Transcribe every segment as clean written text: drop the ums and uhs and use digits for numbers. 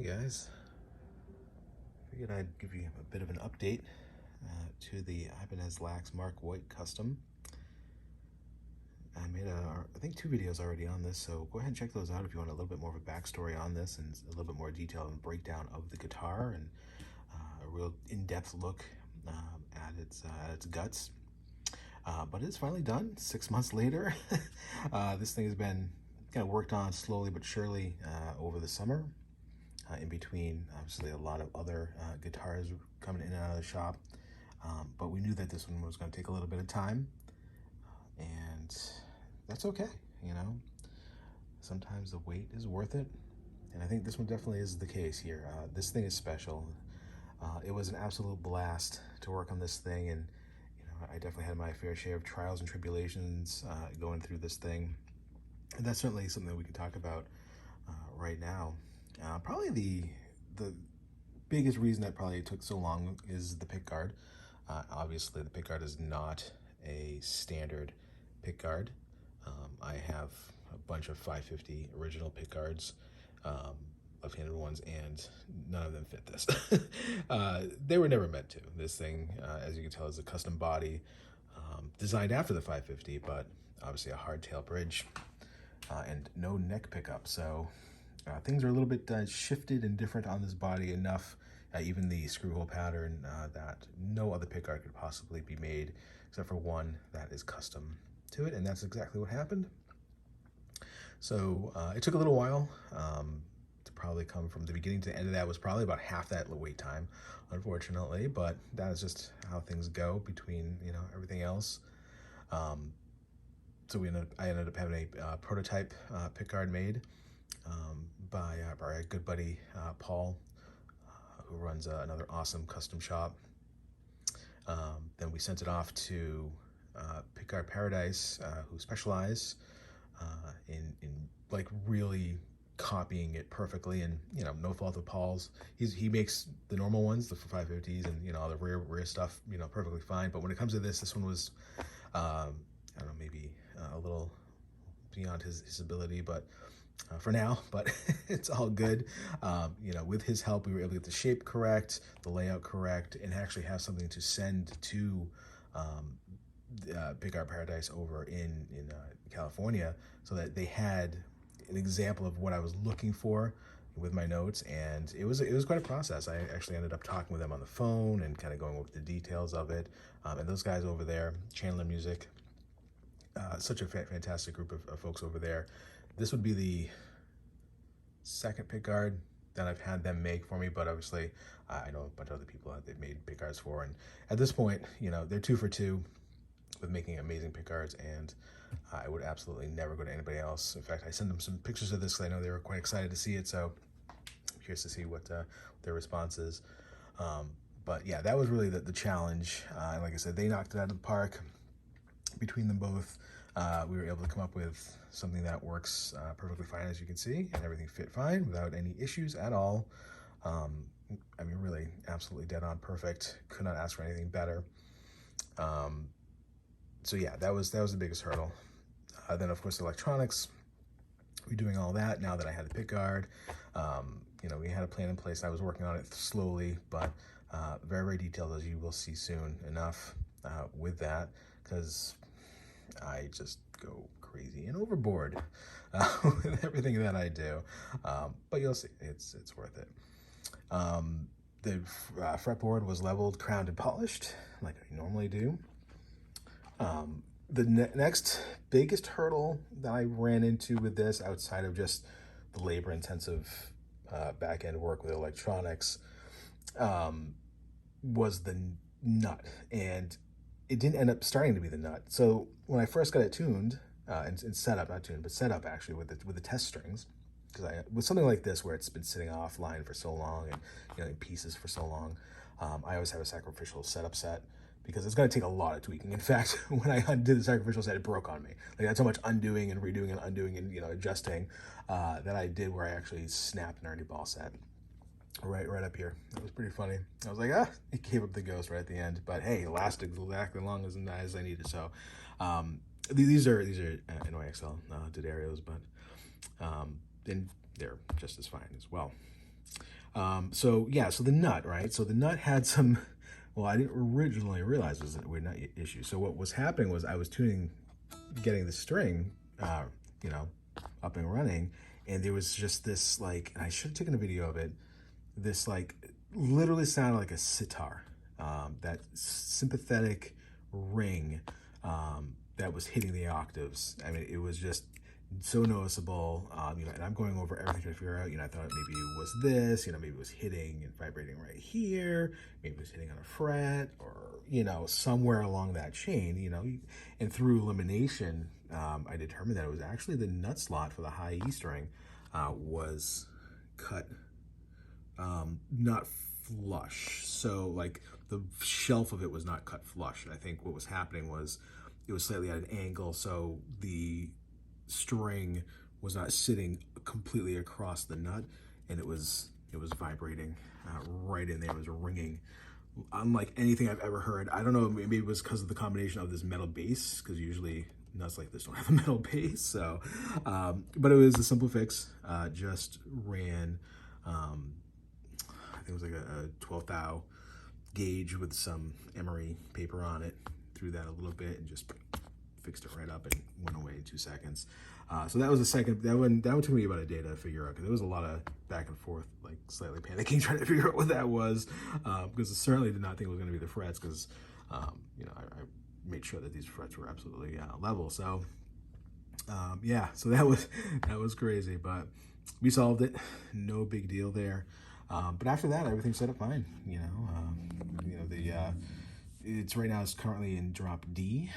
Hey guys, figured I'd give you a bit of an update to the Ibanez LACS Mark White custom. I made I think 2 videos already on this, so go ahead and check those out if you want a little bit more of a backstory on this and a little bit more detail and breakdown of the guitar and a real in-depth look at its guts. But it's finally done 6 months later. This thing has been kind of worked on slowly but surely over the summer. In between, obviously, a lot of other guitars coming in and out of the shop. But we knew that this one was going to take a little bit of time, and that's okay, you know. Sometimes the wait is worth it, and I think this one definitely is the case here. This thing is special. It was an absolute blast to work on this thing, and I definitely had my fair share of trials and tribulations going through this thing, and that's certainly something that we can talk about right now. Probably the biggest reason that probably took so long is the pick guard. Obviously, the pick guard is not a standard pick guard. I have a bunch of 550 original pick guards, left-handed ones, and none of them fit this. They were never meant to. This thing, as you can tell, is a custom body designed after the 550, but obviously a hardtail bridge and no neck pickup. So things are a little bit shifted and different on this body enough, even the screw hole pattern, that no other pickguard could possibly be made except for one that is custom to it, and that's exactly what happened. So it took a little while to probably come from the beginning to the end of that. Was probably about half that wait time, unfortunately, but that is just how things go between everything else. So I ended up having a prototype pickguard made by our good buddy Paul, who runs another awesome custom shop. Then we sent it off to Pickguard Paradise, who specialize in like really copying it perfectly, and no fault of Paul's. He makes the normal ones, the 550s, and all the rear stuff, perfectly fine. But when it comes to this one was I don't know, maybe a little beyond his ability, but for now, but it's all good. With his help, we were able to get the shape correct, the layout correct, and actually have something to send to Pickguard Paradise over in California, so that they had an example of what I was looking for with my notes. And it was quite a process. I actually ended up talking with them on the phone and kind of going over the details of it. And those guys over there, Chandler Music, such a fantastic group of folks over there. This would be the second pickguard that I've had them make for me, but obviously I know a bunch of other people that they've made pickguards for, and at this point, they're 2 for 2 with making amazing pickguards, and I would absolutely never go to anybody else. In fact, I sent them some pictures of this because I know they were quite excited to see it, so I'm curious to see what their response is. But yeah, that was really the challenge. Like I said, they knocked it out of the park. Between them both, we were able to come up with something that works perfectly fine, as you can see, and everything fit fine without any issues at all. I mean, really, absolutely dead on perfect. Could not ask for anything better. So yeah, that was the biggest hurdle. Then of course, electronics. We're doing all that now that I had the pickguard. We had a plan in place. I was working on it slowly, but very, very detailed, as you will see soon enough with that, because I just go crazy and overboard with everything that I do. But you'll see, it's worth it. The fretboard was leveled, crowned, and polished like I normally do. The next biggest hurdle that I ran into with this, outside of just the labor-intensive back-end work with electronics, was the nut, and it didn't end up starting to be the nut. So when I first got it tuned and set up, not tuned, but set up actually with the test strings, because with something like this where it's been sitting offline for so long and in pieces for so long, I always have a sacrificial setup set, because it's going to take a lot of tweaking. In fact, when I undid the sacrificial set, it broke on me. Like, that's how much undoing and redoing and undoing and adjusting that I did, where I actually snapped an Ernie ball set right up here. It was pretty funny. I was like, it gave up the ghost right at the end, but hey, it lasted exactly as long as I needed. So these are NYXL D'Addarios, but and they're just as fine as well. So yeah, so the nut, right? So the nut had some, well, I didn't originally realize it was a weird nut issue. So what was happening was I was getting the string, you know, up and running, and there was just this like, and I should have taken a video of it. This like literally sounded like a sitar, that sympathetic ring that was hitting the octaves. I mean, it was just so noticeable. And I'm going over everything to figure out. I thought maybe it was this. Maybe it was hitting and vibrating right here. Maybe it was hitting on a fret, or somewhere along that chain. And through elimination, I determined that it was actually the nut slot for the high E string was cut not flush. So like the shelf of it was not cut flush. I think what was happening was it was slightly at an angle, so the string was not sitting completely across the nut, and it was vibrating right in there. It was ringing unlike anything I've ever heard. I don't know, maybe it was because of the combination of this metal base, because usually nuts like this don't have a metal base. So but it was a simple fix. Just ran I think it was like a 12 thou gauge with some emery paper on it. Threw that a little bit and just fixed it right up and went away in 2 seconds. So that was the second. That one took me about a day to figure out, because there was a lot of back and forth, like slightly panicking trying to figure out what that was, because I certainly did not think it was going to be the frets, because I made sure that these frets were absolutely level. So yeah, so that was crazy, but we solved it. No big deal there. But after that, everything set up fine. It's right now, it's currently in drop D,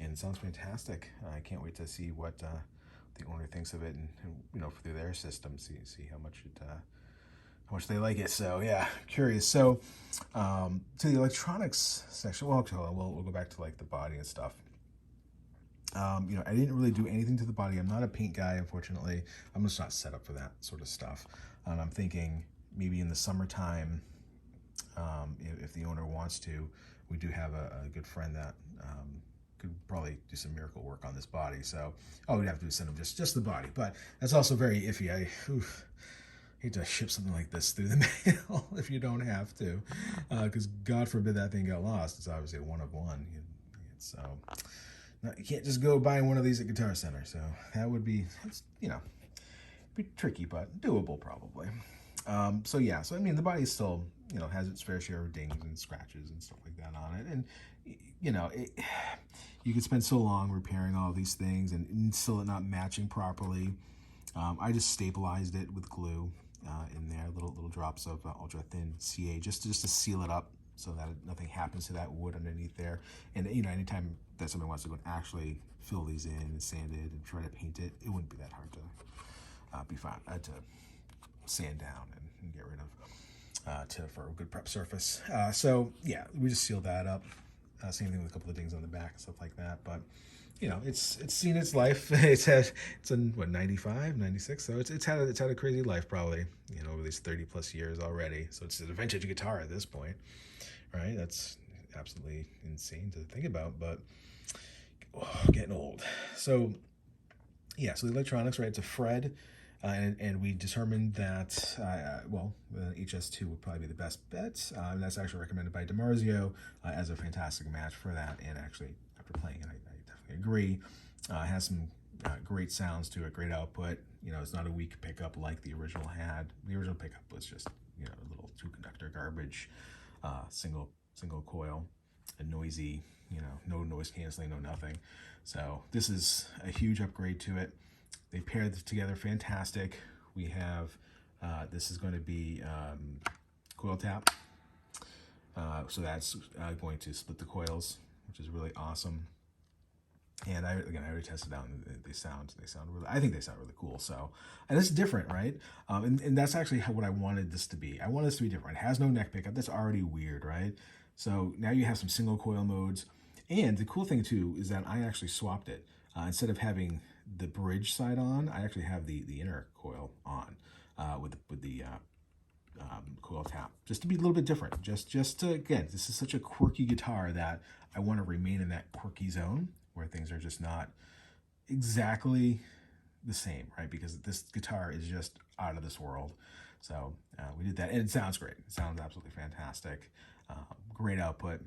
and it sounds fantastic. I can't wait to see what the owner thinks of it, and through their system, see how much they like it. So yeah, curious. So to the electronics section. Well, we'll go back to like the body and stuff. I didn't really do anything to the body. I'm not a paint guy, unfortunately. I'm just not set up for that sort of stuff. I'm thinking maybe in the summertime, if the owner wants to, we do have a good friend that could probably do some miracle work on this body. So all we'd have to do is send him just the body. But that's also very iffy. I hate to ship something like this through the mail if you don't have to, because God forbid that thing got lost. It's obviously a one of one. So you can't just go buy one of these at Guitar Center. So that would be, be tricky, but doable probably. So yeah, so I mean, the body still, has its fair share of dings and scratches and stuff like that on it. And, you could spend so long repairing all these things and still it not matching properly. I just stabilized it with glue in there, little drops of ultra thin CA, just to seal it up so that nothing happens to that wood underneath there. And, anytime that somebody wants to go and actually fill these in and sand it and try to paint it, it wouldn't be that hard to sand down and get rid of for a good prep surface. So yeah, we just sealed that up. Same thing with a couple of dings on the back and stuff like that. But it's seen its life. It's in what, 95, 96. So it's had a crazy life probably, over these 30 plus years already. So it's a vintage guitar at this point, right? That's absolutely insane to think about, but getting old. So yeah, so the electronics, right? It's a Fred. And we determined that, HS2 would probably be the best bet. And that's actually recommended by DiMarzio as a fantastic match for that. And actually, after playing it, I definitely agree. It has some great sounds to it, great output. It's not a weak pickup like the original had. The original pickup was just, a little two-conductor garbage, single coil, and noisy, no noise canceling, no nothing. So this is a huge upgrade to it. They paired together fantastic. We have, this is going to be coil tap. So that's going to split the coils, which is really awesome. And I already tested out, and they sound really, I think they sound really cool. So, and it's different, right? And that's actually what I wanted this to be. I wanted this to be different. It has no neck pickup. That's already weird, right? So now you have some single coil modes. And the cool thing too is that I actually swapped it. Instead of having the bridge side on, I actually have the inner coil on with the coil tap, just to be a little bit different. Just to, again, this is such a quirky guitar that I want to remain in that quirky zone where things are just not exactly the same, right? Because this guitar is just out of this world. So we did that, and it sounds great. It sounds absolutely fantastic. Great output.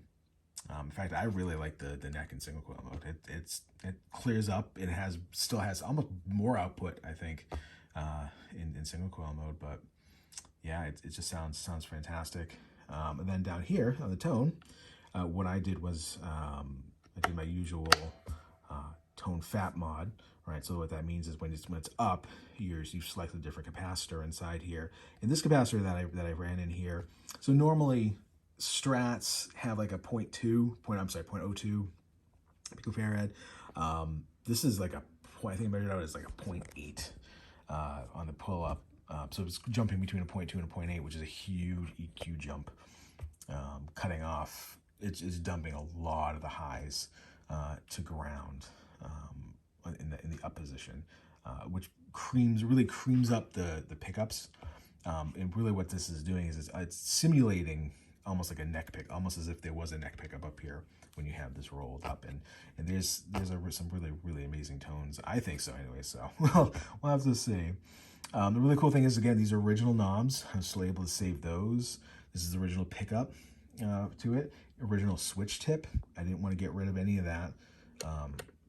In fact, I really like the neck in single coil mode. It clears up. It still has almost more output, I think, in single coil mode. But yeah, it just sounds fantastic. And then down here on the tone, what I did was I did my usual tone fat mod, right? So what that means is when it's up, you've selected a different capacitor inside here. And this capacitor that I ran in here, so normally Strats have like a 0.02 picofarad. This is like I think I measured out as like a 0.8 on the pull up. So it's jumping between a 0.2 and a 0.8, which is a huge EQ jump. Cutting off, it's dumping a lot of the highs to ground in the up position, which really creams up the pickups. And really what this is doing is it's simulating almost like a neck pick, almost as if there was a neck pickup up here when you have this rolled up. And there's some really amazing tones. I think so anyway, so we'll have to see. The really cool thing is, again, these are original knobs. I'm still able to save those. This is the original pickup to it, original switch tip. I didn't want to get rid of any of that.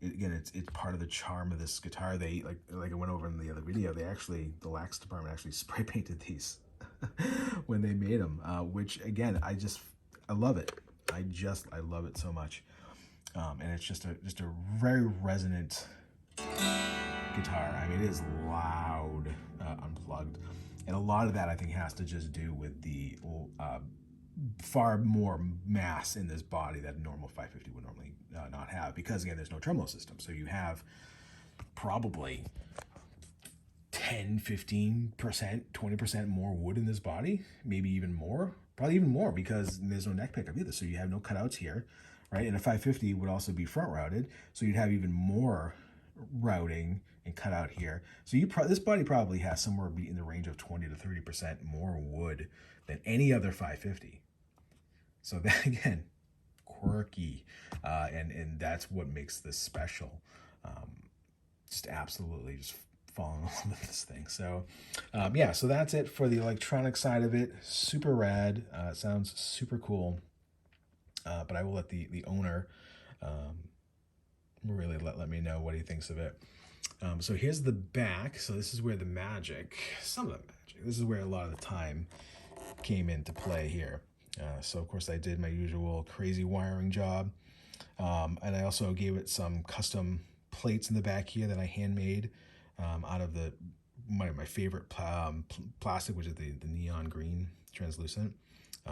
Again, it's part of the charm of this guitar. They like I went over in the other video. The LACS department actually spray painted these when they made them, which again, I love it. I love it so much, and it's just a very resonant guitar. I mean, it is loud, unplugged, and a lot of that I think has to just do with the far more mass in this body that a normal 550 would normally not have, because again, there's no tremolo system. So you have probably 10, 15%, 20% more wood in this body, maybe even more, probably even more, because there's no neck pickup either. So you have no cutouts here, right? And a 550 would also be front routed, so you'd have even more routing and cutout here. So this body probably has somewhere in the range of 20 to 30% more wood than any other 550. So that, again, quirky, and that's what makes this special. Just absolutely just falling in love with this thing. So yeah, so that's it for the electronic side of it. Super rad. It sounds super cool. But I will let the owner really let me know what he thinks of it. So here's the back. So this is where some of the magic, this is where a lot of the time came into play here. So of course I did my usual crazy wiring job. And I also gave it some custom plates in the back here that I handmade out of my favorite plastic, which is the neon green translucent,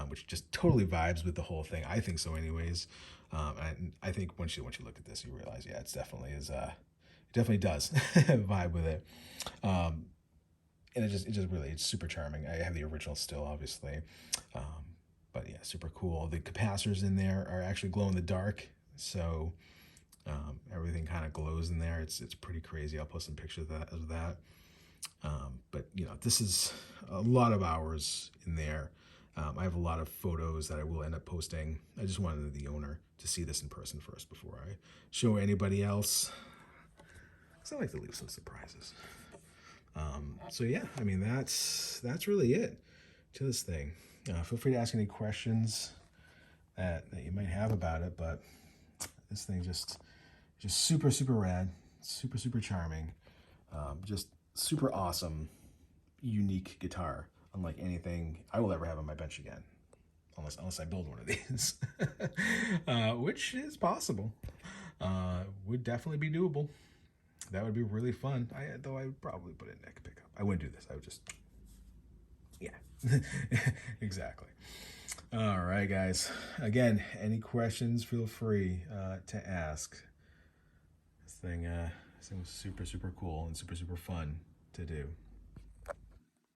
which just totally vibes with the whole thing. I think so anyways. And I think once you look at this, you realize, yeah, it definitely does vibe with it. And it's super charming. I have the original still, obviously. But yeah, super cool. The capacitors in there are actually glow in the dark. So everything kind of glows in there. It's pretty crazy. I'll post some pictures of that. But you know, this is a lot of hours in there. I have a lot of photos that I will end up posting. I just wanted the owner to see this in person first before I show anybody else, because I like to leave some surprises. So yeah, I mean, that's really it to this thing. Feel free to ask any questions that you might have about it, but this thing just super rad, super charming, just super awesome, unique guitar, unlike anything I will ever have on my bench again, unless I build one of these, which is possible. Would definitely be doable. That would be really fun. Though I would probably put a neck pickup. I wouldn't do this. I would just, yeah, exactly. All right, guys. Again, any questions, feel free to ask. This thing was super cool and super fun to do.